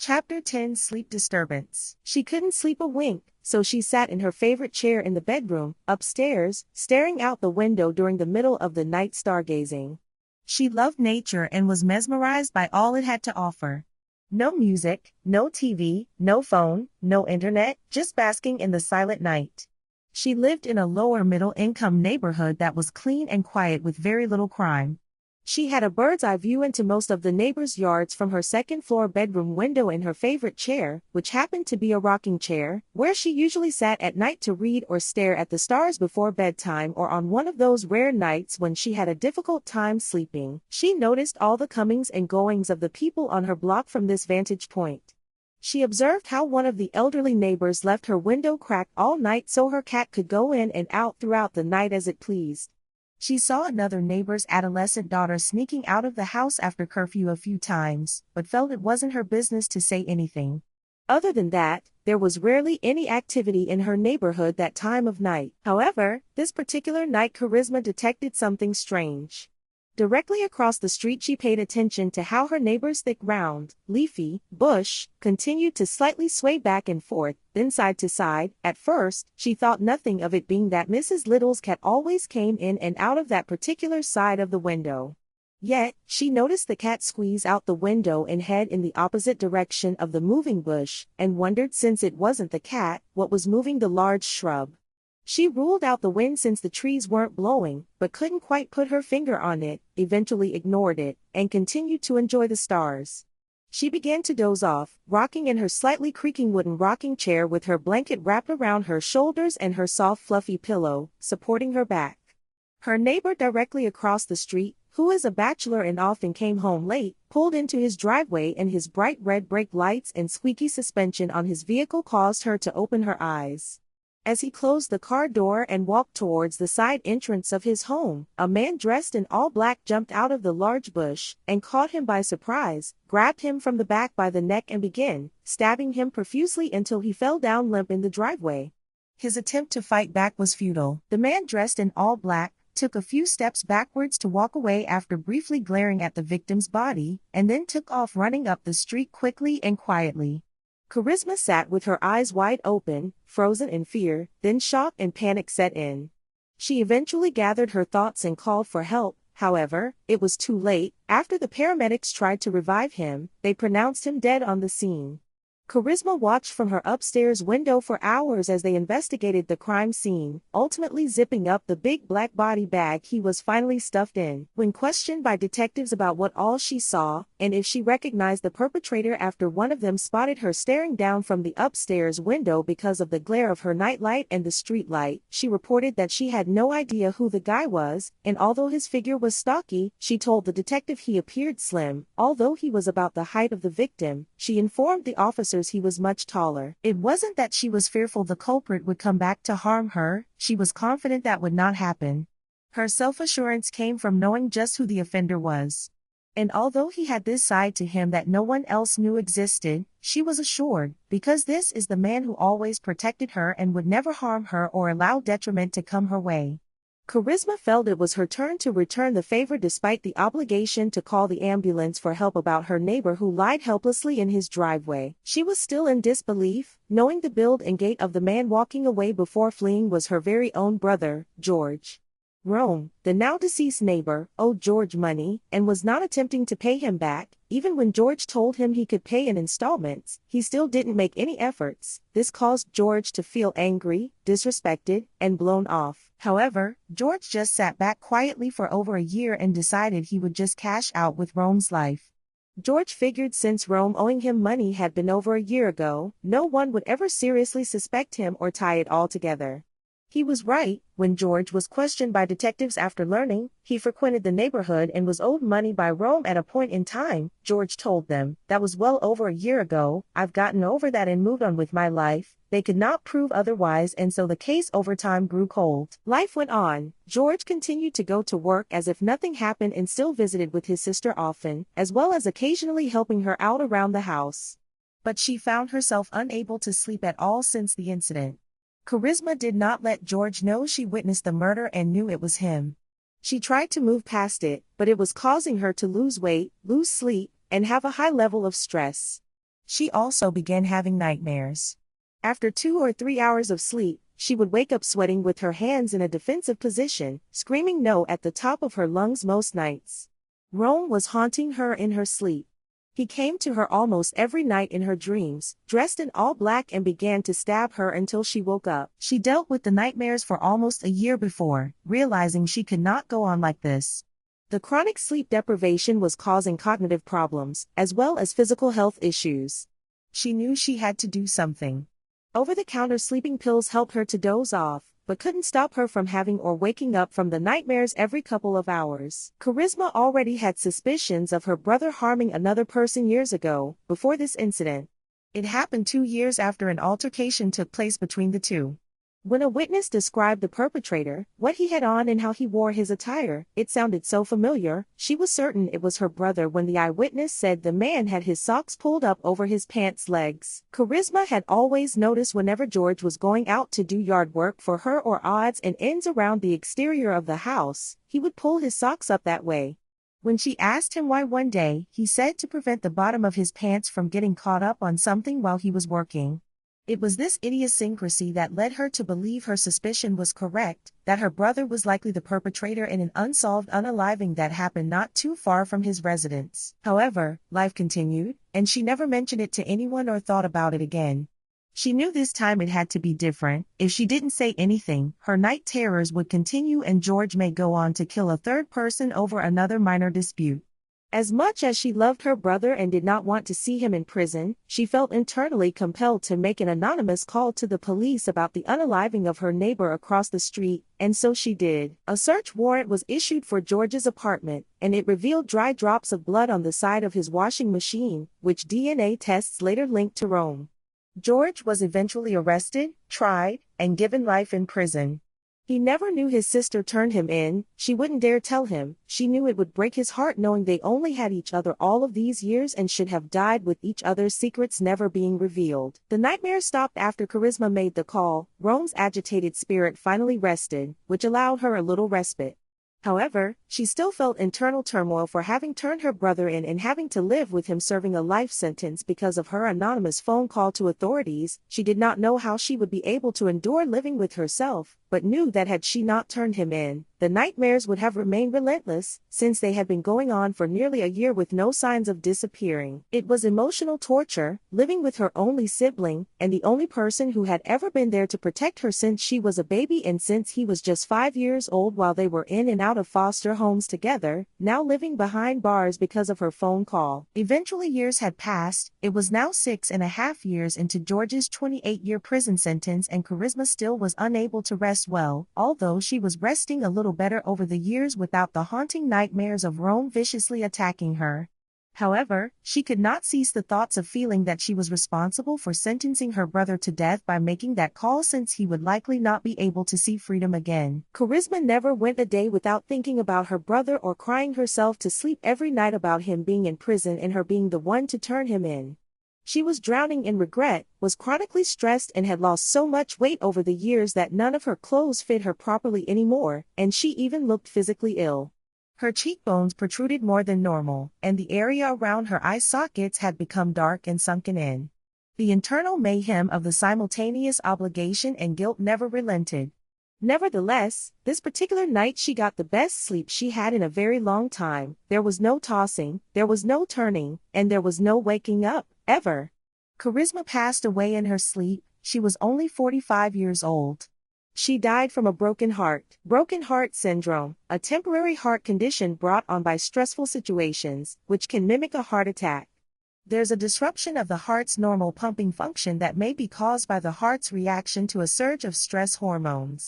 Chapter 10 Sleep Disturbance. She couldn't sleep a wink, so she sat in her favorite chair in the bedroom, upstairs, staring out the window during the middle of the night stargazing. She loved nature and was mesmerized by all it had to offer. No music, no TV, no phone, no internet, just basking in the silent night. She lived in a lower middle-income neighborhood that was clean and quiet with very little crime. She had a bird's-eye view into most of the neighbors' yards from her second-floor bedroom window in her favorite chair, which happened to be a rocking chair, where she usually sat at night to read or stare at the stars before bedtime, or on one of those rare nights when she had a difficult time sleeping. She noticed all the comings and goings of the people on her block from this vantage point. She observed how one of the elderly neighbors left her window cracked all night so her cat could go in and out throughout the night as it pleased. She saw another neighbor's adolescent daughter sneaking out of the house after curfew a few times, but felt it wasn't her business to say anything. Other than that, there was rarely any activity in her neighborhood that time of night. However, this particular night Charisma detected something strange. Directly across the street she paid attention to how her neighbor's thick round, leafy, bush continued to slightly sway back and forth, then side to side. At first, she thought nothing of it being that Mrs. Little's cat always came in and out of that particular side of the window. Yet, she noticed the cat squeeze out the window and head in the opposite direction of the moving bush, and wondered, since it wasn't the cat, what was moving the large shrub. She ruled out the wind since the trees weren't blowing, but couldn't quite put her finger on it, eventually ignored it, and continued to enjoy the stars. She began to doze off, rocking in her slightly creaking wooden rocking chair with her blanket wrapped around her shoulders and her soft fluffy pillow supporting her back. Her neighbor directly across the street, who is a bachelor and often came home late, pulled into his driveway, and his bright red brake lights and squeaky suspension on his vehicle caused her to open her eyes. As he closed the car door and walked towards the side entrance of his home, a man dressed in all black jumped out of the large bush and caught him by surprise, grabbed him from the back by the neck and began stabbing him profusely until he fell down limp in the driveway. His attempt to fight back was futile. The man dressed in all black took a few steps backwards to walk away after briefly glaring at the victim's body, and then took off running up the street quickly and quietly. Charisma sat with her eyes wide open, frozen in fear, then shock and panic set in. She eventually gathered her thoughts and called for help. However, it was too late. After the paramedics tried to revive him, they pronounced him dead on the scene. Charisma watched from her upstairs window for hours as they investigated the crime scene, ultimately zipping up the big black body bag he was finally stuffed in. When questioned by detectives about what all she saw, and if she recognized the perpetrator after one of them spotted her staring down from the upstairs window because of the glare of her nightlight and the street light, she reported that she had no idea who the guy was, and although his figure was stocky, she told the detective he appeared slim. Although he was about the height of the victim, she informed the officer he was much taller. It wasn't that she was fearful the culprit would come back to harm her, she was confident that would not happen. Her self-assurance came from knowing just who the offender was. And although he had this side to him that no one else knew existed, she was assured, because this is the man who always protected her and would never harm her or allow detriment to come her way. Charisma felt it was her turn to return the favor despite the obligation to call the ambulance for help about her neighbor who lied helplessly in his driveway. She was still in disbelief, knowing the build and gait of the man walking away before fleeing was her very own brother, George. Rome, the now deceased neighbor, owed George money and was not attempting to pay him back. Even when George told him he could pay in installments, he still didn't make any efforts. This caused George to feel angry, disrespected, and blown off. However, George just sat back quietly for over a year and decided he would just cash out with Rome's life. George figured since Rome owing him money had been over a year ago, no one would ever seriously suspect him or tie it all together. He was right. When George was questioned by detectives after learning he frequented the neighborhood and was owed money by Rome at a point in time, George told them, "That was well over a year ago, I've gotten over that and moved on with my life." They could not prove otherwise, and so the case over time grew cold. Life went on. George continued to go to work as if nothing happened and still visited with his sister often, as well as occasionally helping her out around the house. But she found herself unable to sleep at all since the incident. Charisma did not let George know she witnessed the murder and knew it was him. She tried to move past it, but it was causing her to lose weight, lose sleep, and have a high level of stress. She also began having nightmares. After 2 or 3 hours of sleep, she would wake up sweating with her hands in a defensive position, screaming no at the top of her lungs most nights. Rome was haunting her in her sleep. He came to her almost every night in her dreams, dressed in all black, and began to stab her until she woke up. She dealt with the nightmares for almost a year before, realizing she could not go on like this. The chronic sleep deprivation was causing cognitive problems, as well as physical health issues. She knew she had to do something. Over-the-counter sleeping pills helped her to doze off, but couldn't stop her from having or waking up from the nightmares every couple of hours. Charisma already had suspicions of her brother harming another person years ago, before this incident. It happened 2 years after an altercation took place between the two. When a witness described the perpetrator, what he had on and how he wore his attire, it sounded so familiar. She was certain it was her brother when the eyewitness said the man had his socks pulled up over his pants legs. Charisma had always noticed whenever George was going out to do yard work for her or odds and ends around the exterior of the house, he would pull his socks up that way. When she asked him why one day, he said to prevent the bottom of his pants from getting caught up on something while he was working. It was this idiosyncrasy that led her to believe her suspicion was correct, that her brother was likely the perpetrator in an unsolved unaliving that happened not too far from his residence. However, life continued, and she never mentioned it to anyone or thought about it again. She knew this time it had to be different. If she didn't say anything, her night terrors would continue and George may go on to kill a third person over another minor dispute. As much as she loved her brother and did not want to see him in prison, she felt internally compelled to make an anonymous call to the police about the unaliving of her neighbor across the street, and so she did. A search warrant was issued for George's apartment, and it revealed dry drops of blood on the side of his washing machine, which DNA tests later linked to Rome. George was eventually arrested, tried, and given life in prison. He never knew his sister turned him in. She wouldn't dare tell him. She knew it would break his heart knowing they only had each other all of these years and should have died with each other's secrets never being revealed. The nightmare stopped after Charisma made the call. Rome's agitated spirit finally rested, which allowed her a little respite. However, she still felt internal turmoil for having turned her brother in and having to live with him serving a life sentence because of her anonymous phone call to authorities. She did not know how she would be able to endure living with herself, but knew that had she not turned him in, the nightmares would have remained relentless, since they had been going on for nearly a year with no signs of disappearing. It was emotional torture, living with her only sibling, and the only person who had ever been there to protect her since she was a baby and since he was just 5 years old while they were in and out of foster homes together, now living behind bars because of her phone call. Eventually years had passed. It was now 6.5 years into George's 28-year prison sentence and Charisma still was unable to rest well, although she was resting a little better over the years without the haunting nightmares of Rome viciously attacking her. However, she could not cease the thoughts of feeling that she was responsible for sentencing her brother to death by making that call since he would likely not be able to see freedom again. Charisma never went a day without thinking about her brother or crying herself to sleep every night about him being in prison and her being the one to turn him in. She was drowning in regret, was chronically stressed and had lost so much weight over the years that none of her clothes fit her properly anymore, and she even looked physically ill. Her cheekbones protruded more than normal, and the area around her eye sockets had become dark and sunken in. The internal mayhem of the simultaneous obligation and guilt never relented. Nevertheless, this particular night she got the best sleep she had in a very long time. There was no tossing, there was no turning, and there was no waking up, ever. Charisma passed away in her sleep. She was only 45 years old. She died from a broken heart. Broken heart syndrome, a temporary heart condition brought on by stressful situations, which can mimic a heart attack. There's a disruption of the heart's normal pumping function that may be caused by the heart's reaction to a surge of stress hormones.